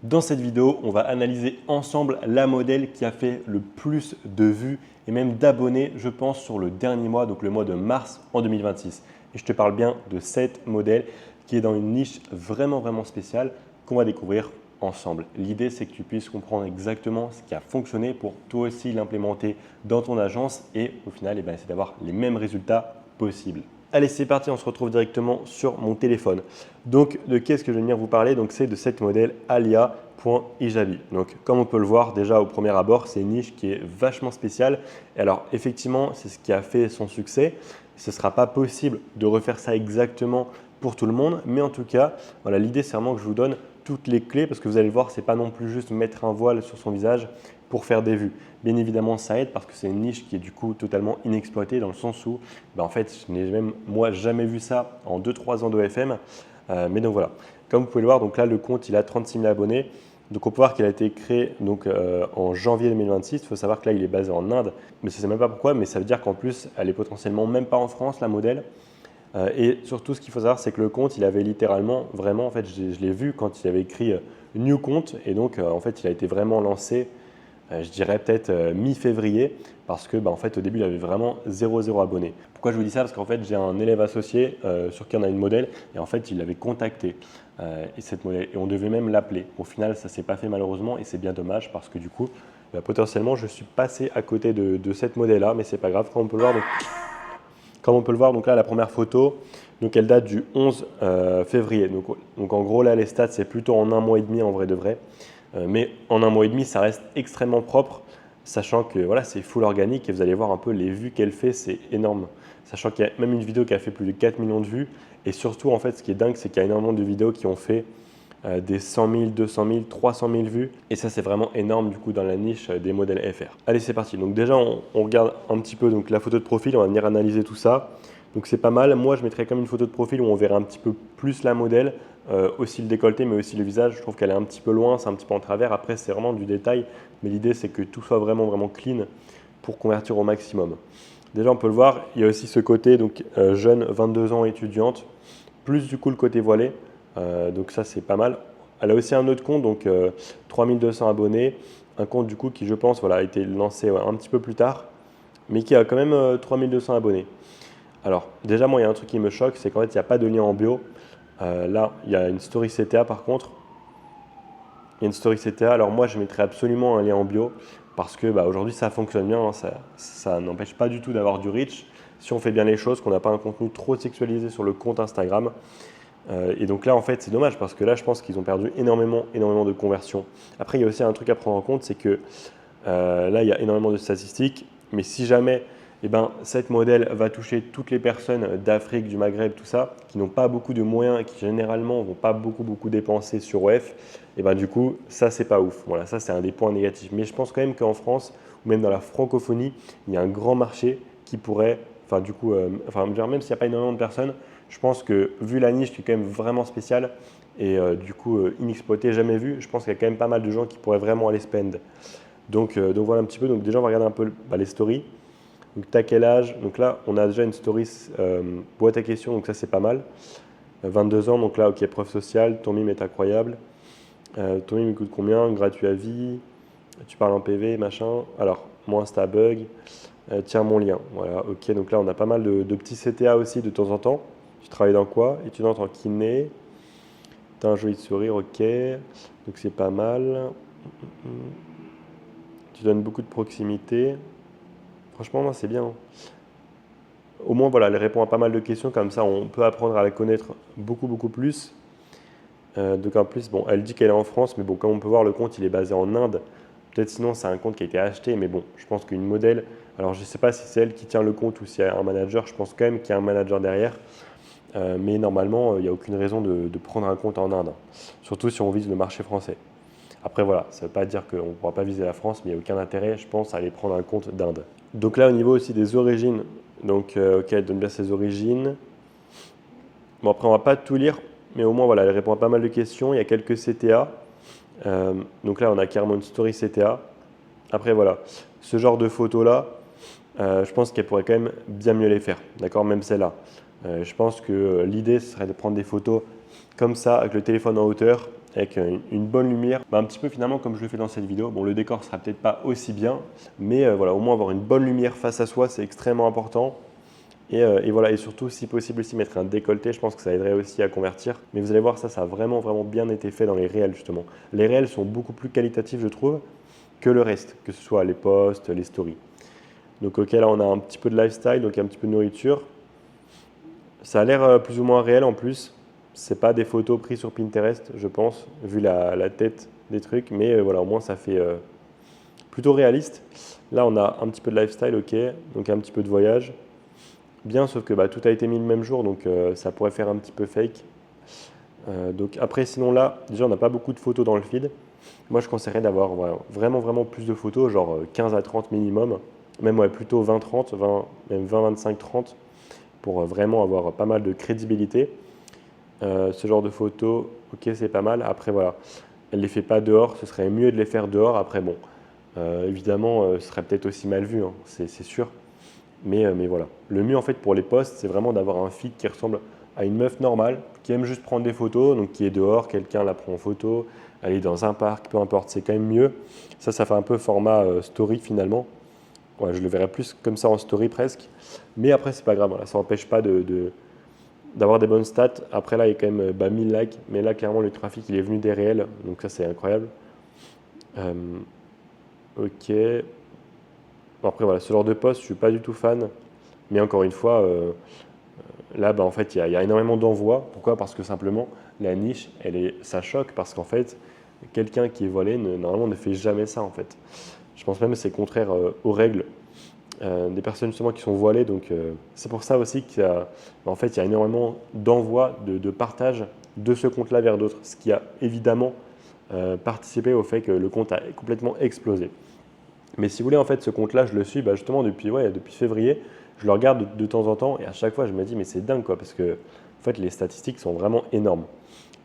Dans cette vidéo, on va analyser ensemble la modèle qui a fait le plus de vues et même d'abonnés, je pense, sur le dernier mois, donc le mois de mars en 2026. Et je te parle bien de cette modèle qui est dans une niche vraiment spéciale qu'on va découvrir ensemble. L'idée, c'est que tu puisses comprendre exactement ce qui a fonctionné pour toi aussi l'implémenter dans ton agence et au final, c'est d'avoir les mêmes résultats possibles. Allez, c'est parti, on se retrouve directement sur mon téléphone. Donc, de qu'est-ce que je vais venir vous parler? Donc, c'est de cette modèle Alia.ijabi. Donc, comme on peut le voir déjà au premier abord, c'est une niche qui est vachement spéciale. Et alors, effectivement, c'est ce qui a fait son succès. Ce ne sera pas possible de refaire ça exactement pour tout le monde, mais en tout cas, voilà, l'idée, c'est vraiment que je vous donne toutes les clés parce que vous allez le voir, ce n'est pas non plus juste mettre un voile sur son visage pour faire des vues. Bien évidemment, ça aide parce que c'est une niche qui est du coup totalement inexploitée dans le sens où, en fait, je n'ai même moi jamais vu ça en 2-3 ans d'OFM. Mais donc voilà, comme vous pouvez le voir, donc là le compte il a 36 000 abonnés. Donc on peut voir qu'il a été créé en janvier 2026. Il faut savoir que là il est basé en Inde, mais je ne sais même pas pourquoi, mais ça veut dire qu'en plus elle est potentiellement même pas en France la modèle. Et surtout ce qu'il faut savoir c'est que le compte il avait littéralement vraiment, en fait je l'ai vu quand il avait écrit New Compte et donc en fait il a été vraiment lancé je dirais peut-être mi-février parce que en fait au début il avait vraiment 0 abonnés. Pourquoi je vous dis ça? Parce qu'en fait j'ai un élève associé sur qui on a une modèle et en fait il l'avait contacté et cette modèle et on devait même l'appeler. Au final ça s'est pas fait malheureusement et c'est bien dommage parce que du coup potentiellement je suis passé à côté de cette modèle là, mais c'est pas grave. Comme on peut le voir, donc là la première photo, donc elle date du 11 février. Donc en gros là les stats c'est plutôt en un mois et demi en vrai de vrai. Mais en un mois et demi, ça reste extrêmement propre, sachant que voilà, c'est full organique et vous allez voir un peu les vues qu'elle fait, c'est énorme. Sachant qu'il y a même une vidéo qui a fait plus de 4 millions de vues. Et surtout, en fait, ce qui est dingue, c'est qu'il y a énormément de vidéos qui ont fait des 100 000, 200 000, 300 000 vues. Et ça, c'est vraiment énorme du coup dans la niche des modèles FR. Allez, c'est parti. Donc déjà, on regarde un petit peu donc, la photo de profil, on va venir analyser tout ça. Donc c'est pas mal. Moi, je mettrais comme une photo de profil où on verrait un petit peu plus la modèle, aussi le décolleté, mais aussi le visage. Je trouve qu'elle est un petit peu loin, c'est un petit peu en travers. Après, c'est vraiment du détail, mais l'idée, c'est que tout soit vraiment clean pour convertir au maximum. Déjà, on peut le voir, il y a aussi ce côté donc jeune, 22 ans, étudiante, plus du coup le côté voilé. Donc ça, c'est pas mal. Elle a aussi un autre compte, donc 3200 abonnés. Un compte du coup qui, je pense, voilà, a été lancé un petit peu plus tard, mais qui a quand même 3200 abonnés. Alors, déjà, moi, il y a un truc qui me choque, c'est qu'en fait, il n'y a pas de lien en bio. Là, il y a une story CTA par contre. Il y a une story CTA. Alors, moi, je mettrais absolument un lien en bio parce que aujourd'hui, ça fonctionne bien. Hein. Ça n'empêche pas du tout d'avoir du reach si on fait bien les choses, qu'on n'a pas un contenu trop sexualisé sur le compte Instagram. Et donc là, en fait, c'est dommage parce que là, je pense qu'ils ont perdu énormément de conversions. Après, il y a aussi un truc à prendre en compte, c'est que là, il y a énormément de statistiques. Mais si jamais cette modèle va toucher toutes les personnes d'Afrique, du Maghreb, tout ça, qui n'ont pas beaucoup de moyens et qui généralement ne vont pas beaucoup dépenser sur OF, et du coup, ça, c'est pas ouf. Voilà, ça, c'est un des points négatifs. Mais je pense quand même qu'en France, ou même dans la francophonie, il y a un grand marché qui pourrait, même s'il n'y a pas énormément de personnes, je pense que vu la niche qui est quand même vraiment spéciale et inexploitée, jamais vue, je pense qu'il y a quand même pas mal de gens qui pourraient vraiment aller spend. Donc voilà un petit peu. Donc déjà, on va regarder un peu les stories. Donc, tu as quel âge? Donc là, on a déjà une story boîte à questions, donc ça, c'est pas mal. 22 ans, donc là, ok, preuve sociale, ton mime est incroyable. Ton mime coûte combien? Gratuit à vie. Tu parles en PV, machin. Alors, mon Insta bug. Tiens, mon lien. Voilà, ok. Donc là, on a pas mal de petits CTA aussi de temps en temps. Tu travailles dans quoi? Étudiante en kiné. Tu as un joli sourire, ok. Donc c'est pas mal. Tu donnes beaucoup de proximité. Franchement, moi, c'est bien. Au moins, voilà, elle répond à pas mal de questions. Comme ça, on peut apprendre à la connaître beaucoup plus. Donc en plus, bon, elle dit qu'elle est en France, mais bon, comme on peut voir, le compte, il est basé en Inde. Peut-être sinon, c'est un compte qui a été acheté, mais bon, je pense qu'une modèle, alors je ne sais pas si c'est elle qui tient le compte ou s'il y a un manager, je pense quand même qu'il y a un manager derrière. Mais normalement, il n'y a aucune raison de prendre un compte en Inde, surtout si on vise le marché français. Après, voilà, ça ne veut pas dire qu'on ne pourra pas viser la France, mais il n'y a aucun intérêt, je pense, à aller prendre un compte d'Inde. Donc là, au niveau aussi des origines, donc ok, elle donne bien ses origines. Bon, après, on ne va pas tout lire, mais au moins, voilà, elle répond à pas mal de questions. Il y a quelques CTA. Donc là, on a carrément une story CTA. Après, voilà, ce genre de photos-là, je pense qu'elle pourrait quand même bien mieux les faire, d'accord, même celle-là. Je pense que l'idée, ce serait de prendre des photos comme ça, avec le téléphone en hauteur, avec une bonne lumière, un petit peu finalement comme je le fais dans cette vidéo. Bon, le décor sera peut-être pas aussi bien, mais voilà, au moins avoir une bonne lumière face à soi, c'est extrêmement important. Et voilà, et surtout, si possible aussi mettre un décolleté, je pense que ça aiderait aussi à convertir. Mais vous allez voir, ça a vraiment, vraiment bien été fait dans les réels, justement. Les réels sont beaucoup plus qualitatifs, je trouve, que le reste, que ce soit les posts, les stories. Donc, ok, là, on a un petit peu de lifestyle, donc un petit peu de nourriture. Ça a l'air plus ou moins réel en plus. C'est pas des photos prises sur Pinterest, je pense, vu la tête des trucs, mais voilà, au moins ça fait plutôt réaliste. Là, on a un petit peu de lifestyle, ok, donc un petit peu de voyage. Bien, sauf que tout a été mis le même jour, donc ça pourrait faire un petit peu fake. Donc après, sinon là, déjà, on n'a pas beaucoup de photos dans le feed. Moi, je conseillerais d'avoir vraiment, vraiment plus de photos, genre 15 à 30 minimum, même plutôt 20-30, même 20-25-30, pour vraiment avoir pas mal de crédibilité. Ce genre de photos, ok, c'est pas mal. Après, voilà, elle ne les fait pas dehors, ce serait mieux de les faire dehors. Après, bon, évidemment, ce serait peut-être aussi mal vu, hein, c'est sûr. Mais voilà. Le mieux, en fait, pour les posts, c'est vraiment d'avoir un feed qui ressemble à une meuf normale, qui aime juste prendre des photos, donc qui est dehors, quelqu'un la prend en photo, elle est dans un parc, peu importe, c'est quand même mieux. Ça fait un peu format story finalement. Ouais, je le verrais plus comme ça en story presque. Mais après, c'est pas grave, voilà, ça n'empêche pas d'avoir des bonnes stats. Après, là, il y a quand même 1000 likes, mais là, clairement, le trafic, il est venu des réels, donc ça, c'est incroyable. Ok. Bon, après, voilà, ce genre de post, je suis pas du tout fan, mais encore une fois, là, en fait, il y a énormément d'envois. Pourquoi? Parce que simplement, la niche, ça choque, parce qu'en fait, quelqu'un qui est voilé, normalement, ne fait jamais ça, en fait. Je pense même que c'est contraire aux règles des personnes justement qui sont voilées. Donc c'est pour ça aussi qu'il y a, en fait, il y a énormément d'envois, de partage de ce compte-là vers d'autres, ce qui a évidemment participé au fait que le compte a complètement explosé. Mais si vous voulez, en fait, ce compte-là, je le suis justement depuis février. Je le regarde de temps en temps et à chaque fois, je me dis, mais c'est dingue quoi, parce que en fait, les statistiques sont vraiment énormes.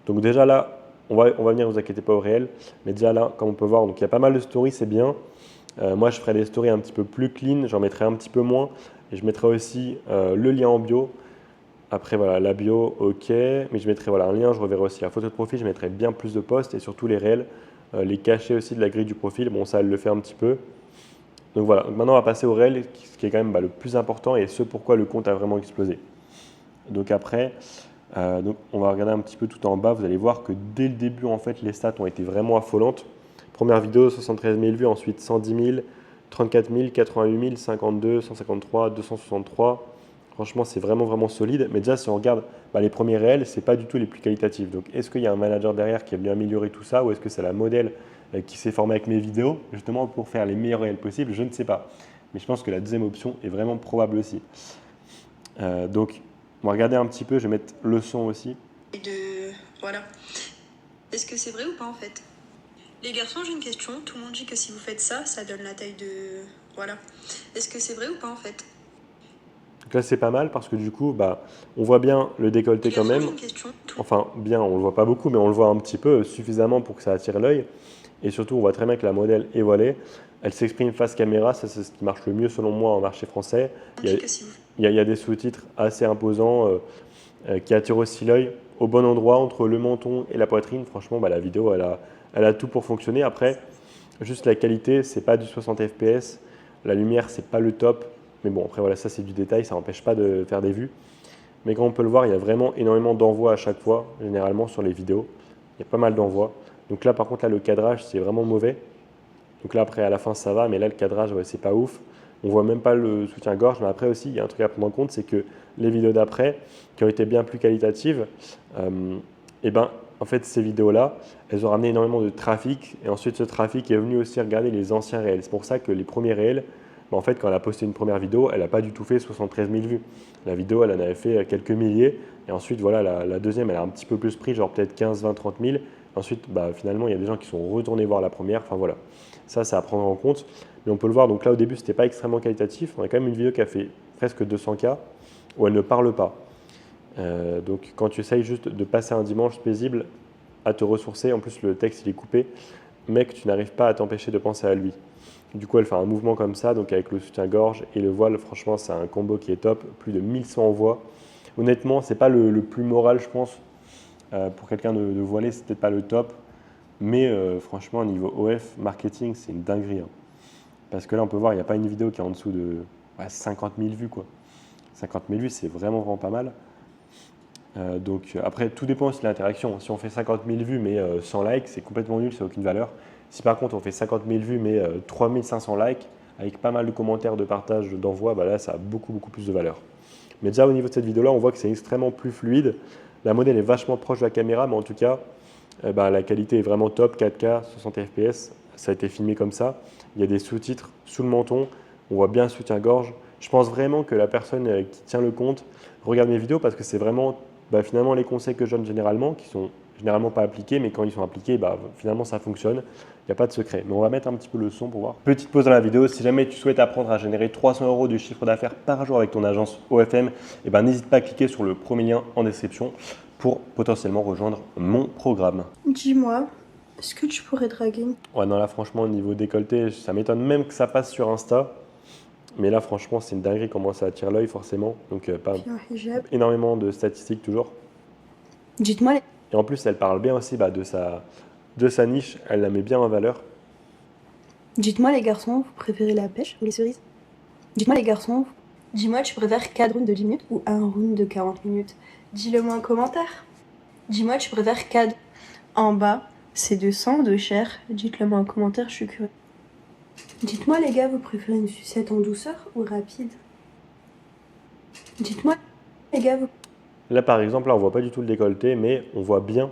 Donc déjà là, on va venir, vous inquiétez pas au réel, mais déjà là, comme on peut voir, donc il y a pas mal de stories, c'est bien. Moi, je ferai des stories un petit peu plus clean, j'en mettrai un petit peu moins. Et je mettrai aussi le lien en bio. Après, voilà, la bio, ok. Mais je mettrai un lien, je reverrai aussi la photo de profil, je mettrai bien plus de posts et surtout les réels, les cachets aussi de la grille du profil. Bon, ça, elle le fait un petit peu. Donc voilà, donc maintenant, on va passer au réel, ce qui est quand même le plus important et ce pourquoi le compte a vraiment explosé. Donc après, donc on va regarder un petit peu tout en bas. Vous allez voir que dès le début, en fait, les stats ont été vraiment affolantes. Première vidéo, 73 000 vues, ensuite 110 000, 34 000, 88 000, 52, 153, 263. Franchement, c'est vraiment, vraiment solide. Mais déjà, si on regarde les premiers réels, ce n'est pas du tout les plus qualitatifs. Donc, est-ce qu'il y a un manager derrière qui a bien amélioré tout ça ou est-ce que c'est la modèle qui s'est formée avec mes vidéos justement pour faire les meilleurs réels possibles? Je ne sais pas. Mais je pense que la deuxième option est vraiment probable aussi. Donc, on va regarder un petit peu. Je vais mettre le son aussi. Voilà. Est-ce que c'est vrai ou pas en fait? Les garçons, j'ai une question. Tout le monde dit que si vous faites ça, ça donne la taille de... Voilà. Est-ce que c'est vrai ou pas en fait? Donc là, c'est pas mal parce que du coup, on voit bien le décolleté quand même. J'ai une question. Enfin, bien, on le voit pas beaucoup, mais on le voit un petit peu, suffisamment pour que ça attire l'œil. Et surtout, on voit très bien que la modèle est voilée. Elle s'exprime face caméra, ça c'est ce qui marche le mieux selon moi en marché français. Il y a des sous-titres assez imposants qui attirent aussi l'œil au bon endroit entre le menton et la poitrine. Franchement, la vidéo, elle a tout pour fonctionner. Après, juste la qualité, c'est pas du 60 fps. La lumière, c'est pas le top. Mais bon, après, voilà, ça c'est du détail, ça n'empêche pas de faire des vues. Mais comme on peut le voir, il y a vraiment énormément d'envois à chaque fois, généralement sur les vidéos. Il y a pas mal d'envois. Donc là, par contre, là, le cadrage, c'est vraiment mauvais. Donc là, après, à la fin, ça va, mais là, le cadrage, c'est pas ouf. On voit même pas le soutien-gorge. Mais après aussi, il y a un truc à prendre en compte, c'est que les vidéos d'après, qui ont été bien plus qualitatives, en fait, ces vidéos-là, elles ont ramené énormément de trafic. Et ensuite, ce trafic est venu aussi regarder les anciens réels. C'est pour ça que les premiers réels, en fait, quand elle a posté une première vidéo, elle n'a pas du tout fait 73 000 vues. La vidéo, elle en avait fait quelques milliers. Et ensuite, voilà, la deuxième, elle a un petit peu plus pris, genre peut-être 15, 20, 30 000. Ensuite, finalement, il y a des gens qui sont retournés voir la première. Enfin, voilà. Ça, c'est à prendre en compte. Mais on peut le voir. Donc là, au début, ce n'était pas extrêmement qualitatif. On a quand même une vidéo qui a fait presque 200K où elle ne parle pas. Donc, quand tu essayes juste de passer un dimanche paisible à te ressourcer, en plus, le texte, il est coupé, mec, tu n'arrives pas à t'empêcher de penser à lui. Du coup, elle fait un mouvement comme ça, donc avec le soutien-gorge et le voile, franchement, c'est un combo qui est top. Plus de 1100 envois. Honnêtement, c'est pas le plus moral, je pense, Pour quelqu'un de voilé, c'est peut-être pas le top. Mais franchement, niveau OF, marketing, c'est une dinguerie, hein. Parce que là, on peut voir, il n'y a pas une vidéo qui est en dessous de 50 000 vues, quoi. 50 000 vues, c'est vraiment, vraiment pas mal. Donc après, tout dépend aussi de l'interaction. Si on fait 50 000 vues mais 100 likes, c'est complètement nul, c'est aucune valeur. Si par contre on fait 50 000 vues mais 3 500 likes, avec pas mal de commentaires, de partages, d'envois, bah là ça a beaucoup, beaucoup plus de valeur. Mais déjà au niveau de cette vidéo-là, on voit que c'est extrêmement plus fluide. La modèle est vachement proche de la caméra, mais en tout cas, la qualité est vraiment top, 4K, 60 fps. Ça a été filmé comme ça. Il y a des sous-titres sous le menton. On voit bien le soutien-gorge. Je pense vraiment que la personne qui tient le compte regarde mes vidéos parce que c'est vraiment finalement les conseils que je donne généralement, qui sont généralement pas appliqués, mais quand ils sont appliqués, finalement ça fonctionne. Il n'y a pas de secret. Mais on va mettre un petit peu le son pour voir. Petite pause dans la vidéo. Si jamais tu souhaites apprendre à générer 300 € de chiffre d'affaires par jour avec ton agence OFM, n'hésite pas à cliquer sur le premier lien en description pour potentiellement rejoindre mon programme. Dis-moi, est-ce que tu pourrais draguer une Ouais, non, là, franchement, au niveau décolleté, ça m'étonne même que ça passe sur Insta. Mais là, franchement, c'est une dinguerie comment ça attire l'œil, forcément. Donc, pas fille en hijab? énormément de statistiques toujours. Dites-moi, Et en plus, elle parle bien aussi de sa niche. Elle la met bien en valeur. dites-moi les garçons, vous préférez la pêche ou les cerises? Dites-moi les garçons, dis-moi tu préfères 4 rounds de 10 minutes ou un round de 40 minutes? Dis-le moi en commentaire. Dis-moi tu préfères 4 en bas, c'est de sang ou de chair? Dites-le moi en commentaire, je suis curieux. Dites-moi les gars, vous préférez une sucette en douceur ou rapide? Dites-moi les gars, vous... Là, par exemple, là, on voit pas du tout le décolleté, mais on voit bien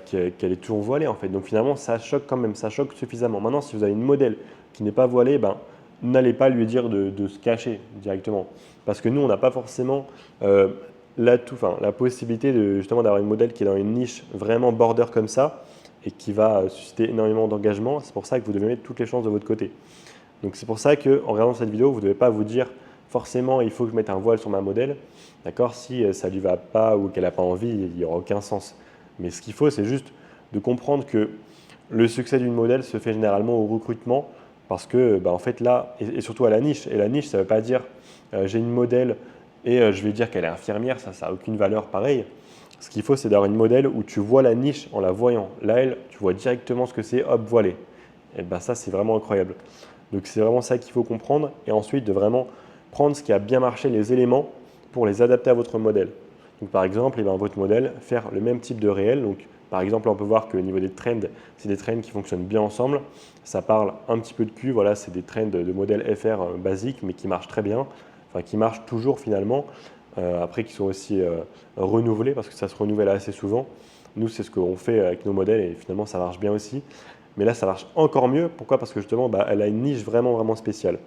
qu'elle est toujours voilée, en fait. Donc, finalement, ça choque quand même, ça choque suffisamment. Maintenant, si vous avez une modèle qui n'est pas voilée, n'allez pas lui dire de se cacher directement. Parce que nous, on n'a pas forcément la possibilité justement d'avoir une modèle qui est dans une niche vraiment border comme ça et qui va susciter énormément d'engagement. C'est pour ça que vous devez mettre toutes les chances de votre côté. Donc c'est pour ça qu'en regardant cette vidéo, vous ne devez pas vous dire forcément il faut que je mette un voile sur ma modèle. D'accord? Si ça ne lui va pas ou qu'elle n'a pas envie, il n'y aura aucun sens. Mais ce qu'il faut, c'est juste de comprendre que le succès d'une modèle se fait généralement au recrutement parce que en fait là, et surtout à la niche. Et la niche, ça ne veut pas dire j'ai une modèle et je vais dire qu'elle est infirmière, ça n'a aucune valeur pareil. Ce qu'il faut, c'est d'avoir une modèle où tu vois la niche en la voyant. Là, elle, tu vois directement ce que c'est, hop, voilé. Et ça, c'est vraiment incroyable. Donc c'est vraiment ça qu'il faut comprendre et ensuite de vraiment prendre ce qui a bien marché, les éléments pour les adapter à votre modèle. Donc par exemple, votre modèle, faire le même type de réel. Donc par exemple, on peut voir qu'au niveau des trends, c'est des trends qui fonctionnent bien ensemble. Ça parle un petit peu de cul, voilà, c'est des trends de modèle FR basique mais qui marchent très bien, enfin qui marchent toujours finalement. Après, qui sont aussi renouvelés parce que ça se renouvelle assez souvent. Nous, c'est ce qu'on fait avec nos modèles et finalement, ça marche bien aussi. Mais là, ça marche encore mieux. Pourquoi? Parce que justement, elle a une niche vraiment, vraiment spéciale.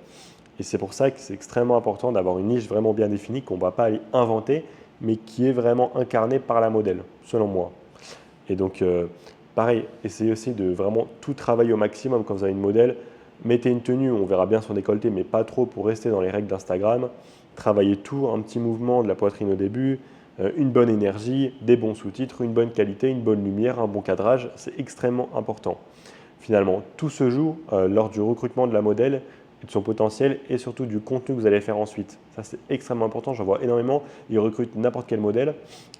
Et c'est pour ça que c'est extrêmement important d'avoir une niche vraiment bien définie, qu'on ne va pas aller inventer, mais qui est vraiment incarnée par la modèle, selon moi. Et donc, pareil, essayez aussi de vraiment tout travailler au maximum quand vous avez une modèle. Mettez une tenue, on verra bien son décolleté, mais pas trop pour rester dans les règles d'Instagram. Travaillez tout, un petit mouvement de la poitrine au début, une bonne énergie, des bons sous-titres, une bonne qualité, une bonne lumière, un bon cadrage. C'est extrêmement important. Finalement, tout se joue lors du recrutement de la modèle, de son potentiel et surtout du contenu que vous allez faire ensuite. Ça, c'est extrêmement important. J'en vois énormément. Ils recrutent n'importe quel modèle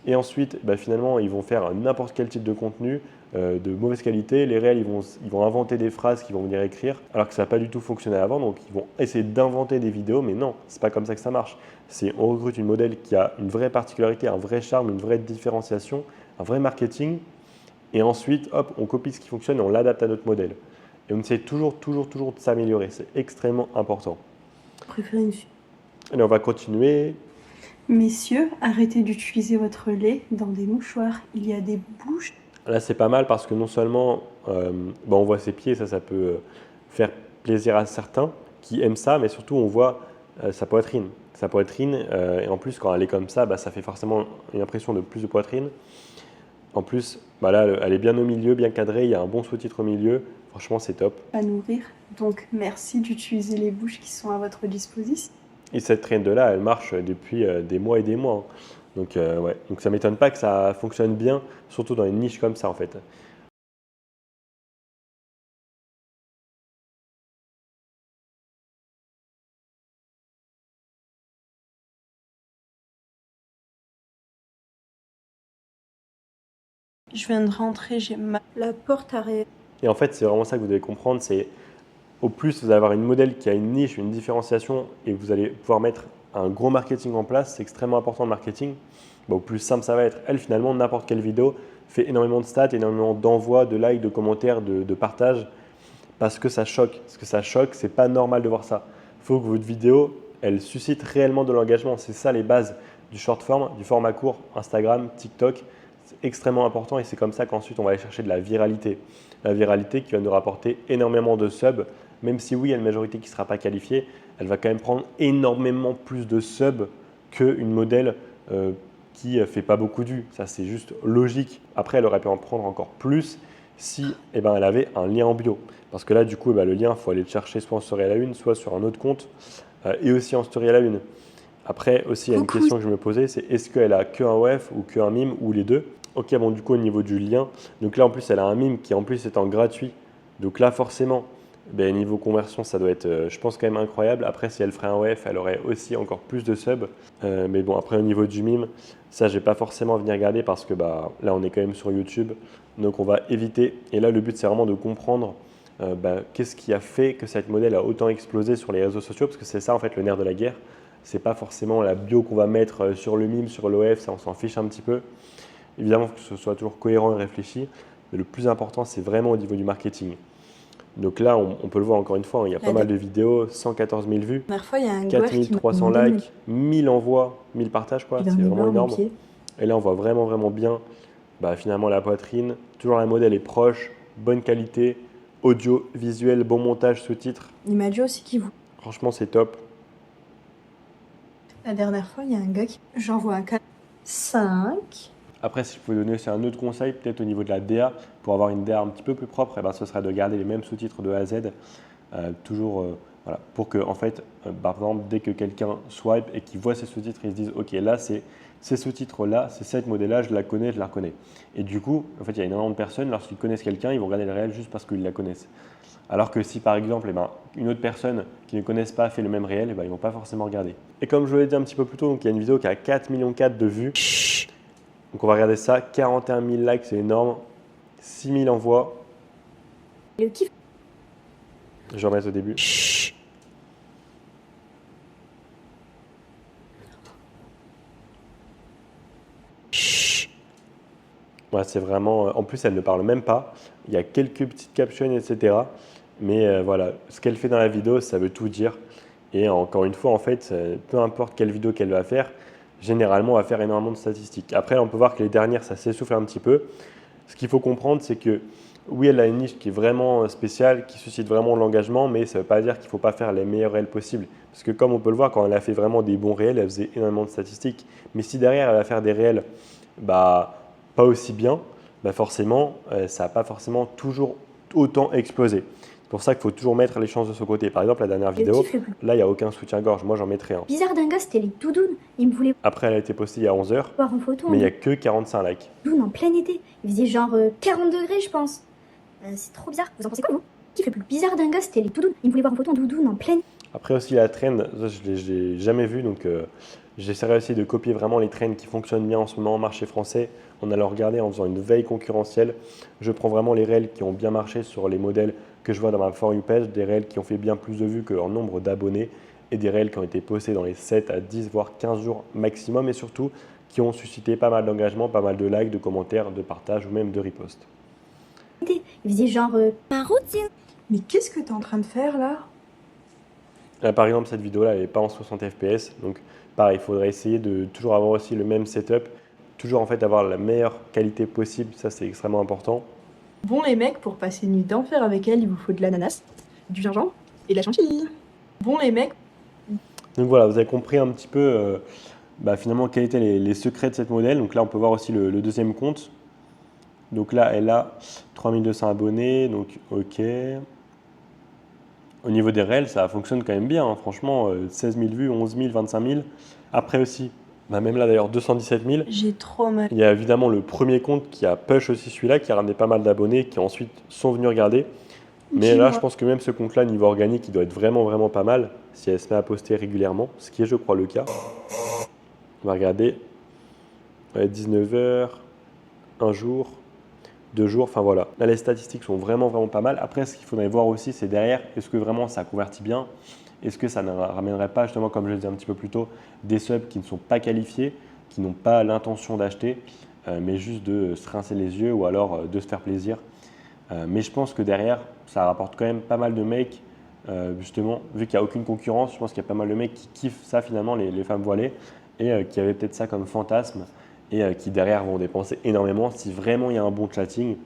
et ensuite, finalement, ils vont faire n'importe quel type de contenu de mauvaise qualité. Les réels, ils vont inventer des phrases qu'ils vont venir écrire alors que ça n'a pas du tout fonctionné avant. Donc, ils vont essayer d'inventer des vidéos, mais non, c'est pas comme ça que ça marche. On recrute une modèle qui a une vraie particularité, un vrai charme, une vraie différenciation, un vrai marketing. Et ensuite, hop, on copie ce qui fonctionne et on l'adapte à notre modèle. Et on essaie toujours de s'améliorer. C'est extrêmement important. Préférez une sucette? Et on va continuer. Messieurs, arrêtez d'utiliser votre lait dans des mouchoirs. Il y a des bouches. Là, c'est pas mal parce que non seulement on voit ses pieds, ça peut faire plaisir à certains qui aiment ça, mais surtout on voit sa poitrine. Sa poitrine, et en plus, quand elle est comme ça, ça fait forcément une impression de plus de poitrine. En plus, là, elle est bien au milieu, bien cadrée, il y a un bon sous-titre au milieu. Franchement, c'est top. À nourrir. Donc merci d'utiliser les bouches qui sont à votre disposition. Et cette trend-là, elle marche depuis des mois et des mois, hein. Donc, ouais. Donc ça ne m'étonne pas que ça fonctionne bien, surtout dans une niche comme ça en fait. Je viens de rentrer, j'ai mal. La porte arrière. Et en fait, c'est vraiment ça que vous devez comprendre, c'est au plus vous allez avoir une modèle qui a une niche, une différenciation et vous allez pouvoir mettre un gros marketing en place, c'est extrêmement important le marketing. Au plus simple ça va être. Elle, finalement, n'importe quelle vidéo fait énormément de stats, énormément d'envois, de likes, de commentaires, de partages parce que ça choque. Parce que ça choque, c'est pas normal de voir ça. Il faut que votre vidéo, elle suscite réellement de l'engagement. C'est ça les bases du short form, du format court, Instagram, TikTok. C'est extrêmement important et c'est comme ça qu'ensuite on va aller chercher de la viralité. La viralité qui va nous rapporter énormément de subs, même si oui, il y a une majorité qui ne sera pas qualifiée, elle va quand même prendre énormément plus de subs qu'une modèle qui ne fait pas beaucoup de vues. Ça, c'est juste logique. Après, elle aurait pu en prendre encore plus si elle avait un lien en bio. Parce que là, du coup, le lien, il faut aller le chercher soit en story à la une, soit sur un autre compte et aussi en story à la une. Après, aussi, il y a une question que je me posais, c'est est-ce qu'elle a que un WEF ou que un mime ou les deux? Ok, bon, du coup, au niveau du lien, donc là, en plus, elle a un mime qui, en plus, est en gratuit. Donc là, forcément, niveau conversion, ça doit être, je pense, quand même incroyable. Après, si elle ferait un WEF, elle aurait aussi encore plus de subs. Mais bon, après, au niveau du mime, ça, je n'ai pas forcément à venir regarder parce que là, on est quand même sur YouTube. Donc, on va éviter. Et là, le but, c'est vraiment de comprendre qu'est-ce qui a fait que cette modèle a autant explosé sur les réseaux sociaux. Parce que c'est ça, en fait, le nerf de la guerre. C'est pas forcément la bio qu'on va mettre sur le mime, sur l'OF, ça, on s'en fiche un petit peu. Évidemment, que ce soit toujours cohérent et réfléchi. Mais le plus important, c'est vraiment au niveau du marketing. Donc là, on peut le voir encore une fois, il y a pas mal de vidéos, 114 000 vues, La dernière fois, il y a un 4300 likes, 1000 envois, 1000 partages, quoi. C'est vraiment énorme. Et là, on voit vraiment, vraiment bien finalement la poitrine. Toujours la modèle est proche, bonne qualité, audio, visuel, bon montage, sous-titres. Il m'a dit aussi qu'il vous. Franchement, c'est top. La dernière fois, il y a un gars qui. J'envoie un 4. 5. Après, si je pouvais donner aussi un autre conseil, peut-être au niveau de la DA, pour avoir une DA un petit peu plus propre, ce serait de garder les mêmes sous-titres de A à Z, toujours pour que, en fait, par exemple, dès que quelqu'un swipe et qu'il voit ces sous-titres, il se dise, ok, là, c'est ces sous-titres-là, c'est cette modèle-là, je la connais, je la reconnais. Et du coup, en fait, il y a énormément de personnes, lorsqu'ils connaissent quelqu'un, ils vont regarder le réel juste parce qu'ils la connaissent. Alors que si, par exemple, une autre personne qui ne connaissent pas fait le même réel, ils ne vont pas forcément regarder. Et comme je vous l'ai dit un petit peu plus tôt, donc, il y a une vidéo qui a 4,4 millions de vues. Donc on va regarder ça, 41 000 likes, c'est énorme, 6 000 envois. Le kiff. Je vais remettre au début. Ouais, c'est vraiment. En plus, elle ne parle même pas. Il y a quelques petites captions, etc. Mais voilà, ce qu'elle fait dans la vidéo, ça veut tout dire. Et encore une fois, en fait, peu importe quelle vidéo qu'elle va faire, généralement, on va faire énormément de statistiques. Après, on peut voir que les dernières, ça s'essouffle un petit peu. Ce qu'il faut comprendre, c'est que oui, elle a une niche qui est vraiment spéciale, qui suscite vraiment l'engagement, mais ça ne veut pas dire qu'il ne faut pas faire les meilleurs réels possibles. Parce que comme on peut le voir, quand elle a fait vraiment des bons réels, elle faisait énormément de statistiques. Mais si derrière, elle va faire des réels pas aussi bien, forcément, ça n'a pas forcément toujours autant explosé. C'est pour ça qu'il faut toujours mettre les chances de son côté. Par exemple, la dernière vidéo, là, il n'y a aucun soutien-gorge. Moi, j'en mettrais un. Bizarre d'un gars, c'était les doudounes. Il me voulait Après, elle a été postée il y a 11 heures, voir en photo. mais il n'y a que 45 likes. Doudoune en plein été. Il faisait genre 40 degrés, je pense. C'est trop bizarre. Vous en pensez quoi, vous? Qui fait le plus bizarre d'un gars, c'était les doudounes. Il me voulait voir en photo en doudoune en plein. Après aussi, la trend, ça, je ne l'ai jamais vu, donc j'essaierai aussi de copier vraiment les trends qui fonctionnent bien en ce moment au marché français, en allant regarder, en faisant une veille concurrentielle. Je prends vraiment les réels qui ont bien marché sur les modèles que je vois dans ma For You page, des réels qui ont fait bien plus de vues qu'en nombre d'abonnés, et des réels qui ont été postés dans les 7 à 10, voire 15 jours maximum, et surtout qui ont suscité pas mal d'engagement, pas mal de likes, de commentaires, de partages ou même de reposts. Il faisait genre ma routine. Mais qu'est-ce que tu es en train de faire là? Là, par exemple, cette vidéo-là, elle n'est pas en 60 fps, donc pareil, il faudrait essayer de toujours avoir aussi le même setup, toujours en fait avoir la meilleure qualité possible, ça c'est extrêmement important. Bon les mecs, pour passer une nuit d'enfer avec elle, il vous faut de l'ananas, du gingembre et de la chantilly. Bon les mecs. Donc voilà, vous avez compris un petit peu finalement quels étaient les secrets de cette modèle. Donc là, on peut voir aussi le deuxième compte. Donc là, elle a 3200 abonnés, donc ok. Au niveau des réels, ça fonctionne quand même bien, hein. Franchement, 16 000 vues, 11 000, 25 000. Après aussi, même là d'ailleurs, 217 000. J'ai trop mal. Il y a évidemment le premier compte qui a push aussi celui-là, qui a ramené pas mal d'abonnés, qui ensuite sont venus regarder. Mais là, je pense que même ce compte-là, niveau organique, il doit être vraiment, vraiment pas mal, si elle se met à poster régulièrement, ce qui est, je crois, le cas. On va regarder. 19h, un jour, 2 jours. Enfin voilà, là les statistiques sont vraiment pas mal. Après, ce qu'il faudrait voir aussi, c'est derrière, est-ce que vraiment ça convertit bien? Est-ce que ça ne ramènerait pas justement, comme je le disais un petit peu plus tôt, des subs qui ne sont pas qualifiés, qui n'ont pas l'intention d'acheter, mais juste de se rincer les yeux ou alors de se faire plaisir. Mais je pense que derrière, ça rapporte quand même pas mal de mecs, justement, vu qu'il n'y a aucune concurrence, je pense qu'il y a pas mal de mecs qui kiffent ça finalement, les femmes voilées, et qui avaient peut-être ça comme fantasme, et qui derrière vont dépenser énormément si vraiment il y a un bon chatting,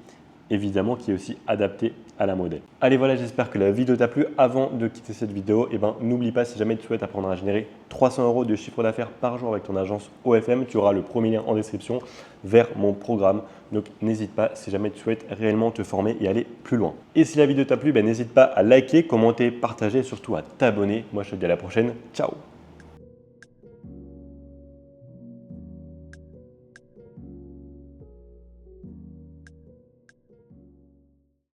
évidemment qui est aussi adapté à la modèle. Allez voilà, j'espère que la vidéo t'a plu. Avant de quitter cette vidéo, n'oublie pas, si jamais tu souhaites apprendre à générer 300 € de chiffre d'affaires par jour avec ton agence OFM, tu auras le premier lien en description vers mon programme. Donc n'hésite pas si jamais tu souhaites réellement te former et aller plus loin. Et si la vidéo t'a plu, n'hésite pas à liker, commenter, partager et surtout à t'abonner. Moi je te dis à la prochaine, ciao.